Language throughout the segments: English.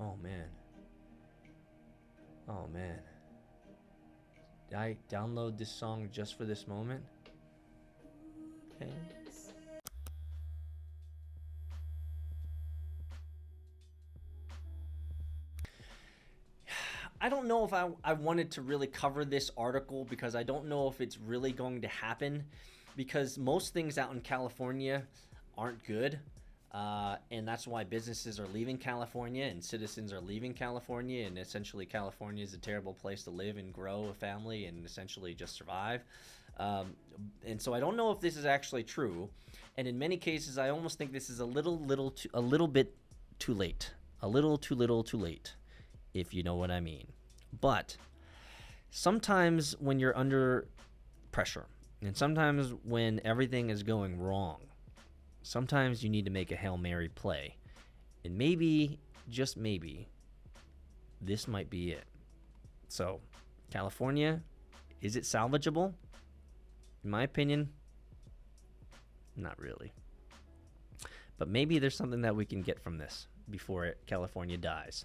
Oh, man. Oh, man. Did I download this song just for this moment? Okay. I don't know if I wanted to really cover this article because I don't know if it's really going to happen, because most things out in California aren't good. And that's why businesses are leaving California and citizens are leaving California. And essentially, California is a terrible place to live and grow a family and essentially just survive. And so I don't know if this is actually true. And in many cases, I almost think this is a little bit too late. A little too little too late, if you know what I mean. But sometimes when you're under pressure, and sometimes when everything is going wrong, sometimes you need to make a Hail Mary play. And maybe, just maybe, this might be it. So, California, is it salvageable? In my opinion, not really. But maybe there's something that we can get from this before California dies.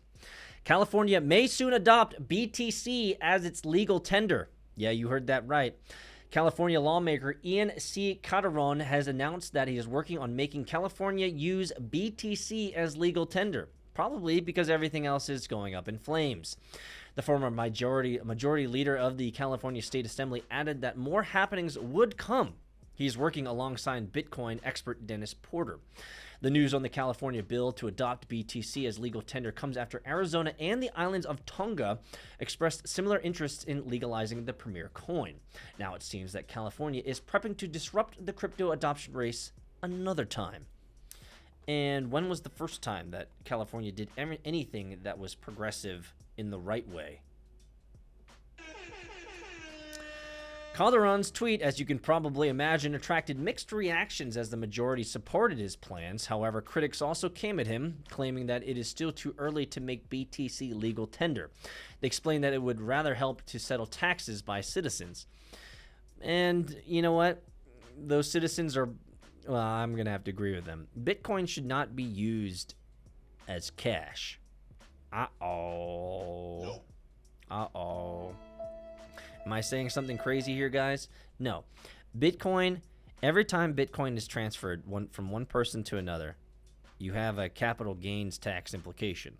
California may soon adopt BTC as its legal tender. Yeah, you heard that right. California lawmaker Ian C. Calderon has announced that he is working on making California use BTC as legal tender, probably because everything else is going up in flames. The former majority leader of the California State Assembly added that more happenings would come. He's working alongside Bitcoin expert Dennis Porter. The news on the California bill to adopt BTC as legal tender comes after Arizona and the islands of Tonga expressed similar interests in legalizing the premier coin. Now it seems that California is prepping to disrupt the crypto adoption race another time. And when was the first time that California did anything that was progressive in the right way? Calderon's tweet, as you can probably imagine, attracted mixed reactions as the majority supported his plans. However, critics also came at him, claiming that it is still too early to make BTC legal tender. They explained that it would rather help to settle taxes by citizens. And you know what? Those citizens are, well, I'm going to have to agree with them. Bitcoin should not be used as cash. Uh-oh. Uh-oh. Am I saying something crazy here, guys? No. Bitcoin, every time Bitcoin is transferred from one person to another, you have a capital gains tax implication.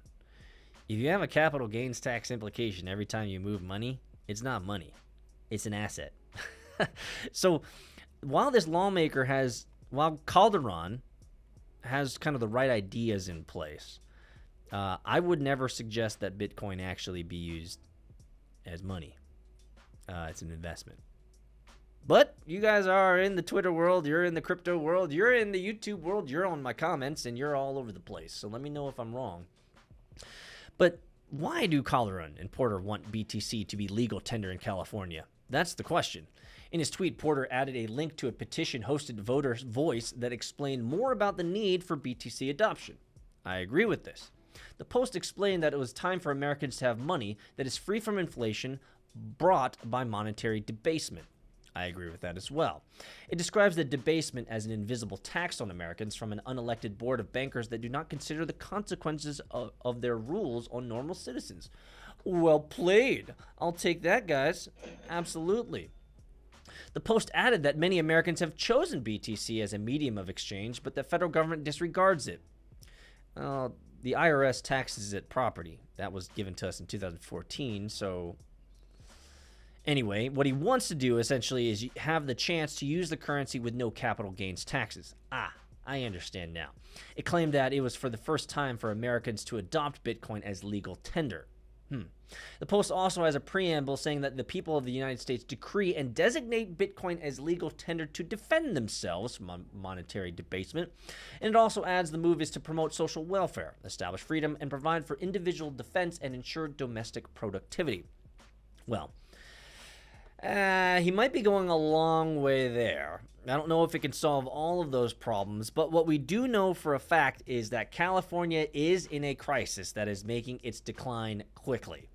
If you have a capital gains tax implication every time you move money, it's not money. It's an asset. So while Calderon has kind of the right ideas in place, I would never suggest that Bitcoin actually be used as money. It's an investment. But you guys are in the Twitter world, you're in the crypto world, you're in the YouTube world, you're on my comments, and you're all over the place. So let me know if I'm wrong. But why do Calderon and Porter want BTC to be legal tender in California? That's the question. In his tweet, Porter added a link to a petition-hosted voter's voice that explained more about the need for BTC adoption. I agree with this. The post explained that it was time for Americans to have money that is free from inflation brought by monetary debasement. I agree with that as well. It describes the debasement as an invisible tax on Americans from an unelected board of bankers that do not consider the consequences of their rules on normal citizens. Well played. I'll take that, guys. Absolutely. The Post added that many Americans have chosen BTC as a medium of exchange, but the federal government disregards it. The IRS taxes it property. That was given to us in 2014, so... Anyway, what he wants to do essentially is have the chance to use the currency with no capital gains taxes. I understand now. It claimed that it was for the first time for Americans to adopt Bitcoin as legal tender. The Post also has a preamble saying that the people of the United States decree and designate Bitcoin as legal tender to defend themselves from monetary debasement. And it also adds the move is to promote social welfare, establish freedom, and provide for individual defense and ensure domestic productivity. Well, he might be going a long way there. I don't know if it can solve all of those problems, but what we do know for a fact is that California is in a crisis that is making its decline quickly.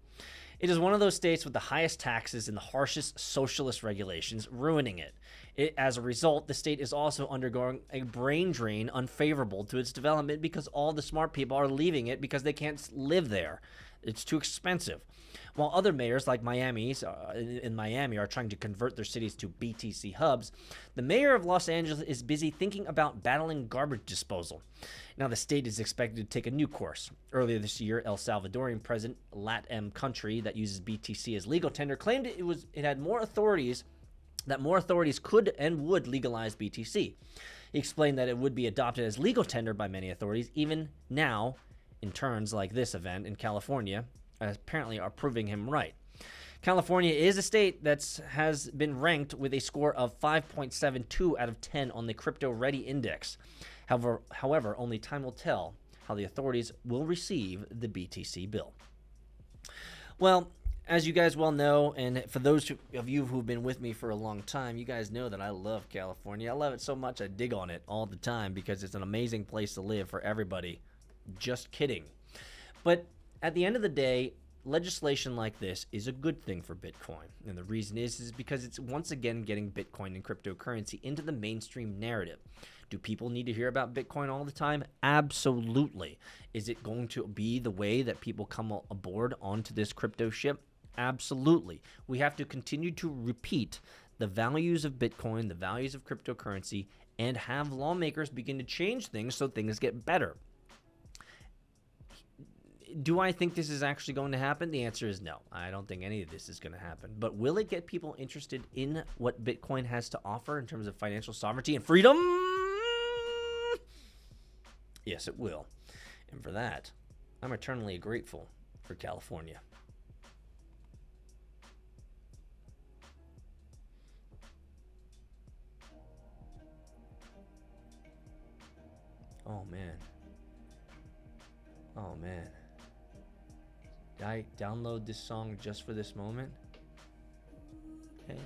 It is one of those states with the highest taxes and the harshest socialist regulations, ruining it. As a result, the state is also undergoing a brain drain unfavorable to its development because all the smart people are leaving it because they can't live there. It's too expensive. While other mayors like Miami's in Miami are trying to convert their cities to BTC hubs, the mayor of Los Angeles is busy thinking about battling garbage disposal. Now, the state is expected to take a new course. Earlier this year, El Salvadorian president, LatAm country that uses BTC as legal tender, claimed it had more authorities could and would legalize BTC. He explained that it would be adopted as legal tender by many authorities, even now, in turns like this event in California, apparently are proving him right. California is a state that has been ranked with a score of 5.72 out of 10 on the Crypto Ready Index. However, only time will tell how the authorities will receive the BTC bill. Well, as you guys well know, and for those of you who've been with me for a long time, you guys know that I love California. I love it so much I dig on it all the time because it's an amazing place to live for everybody. Just kidding. But at the end of the day, legislation like this is a good thing for Bitcoin. And the reason is because it's once again getting Bitcoin and cryptocurrency into the mainstream narrative. Do people need to hear about Bitcoin all the time? Absolutely. Is it going to be the way that people come aboard onto this crypto ship? Absolutely. We have to continue to repeat the values of Bitcoin, the values of cryptocurrency, and have lawmakers begin to change things so things get better. Do I think this is actually going to happen? The answer is no. I don't think any of this is going to happen. But will it get people interested in what Bitcoin has to offer in terms of financial sovereignty and freedom? Yes, it will. And for that, I'm eternally grateful for California. Oh, man. Oh, man. Did I download this song just for this moment? Okay.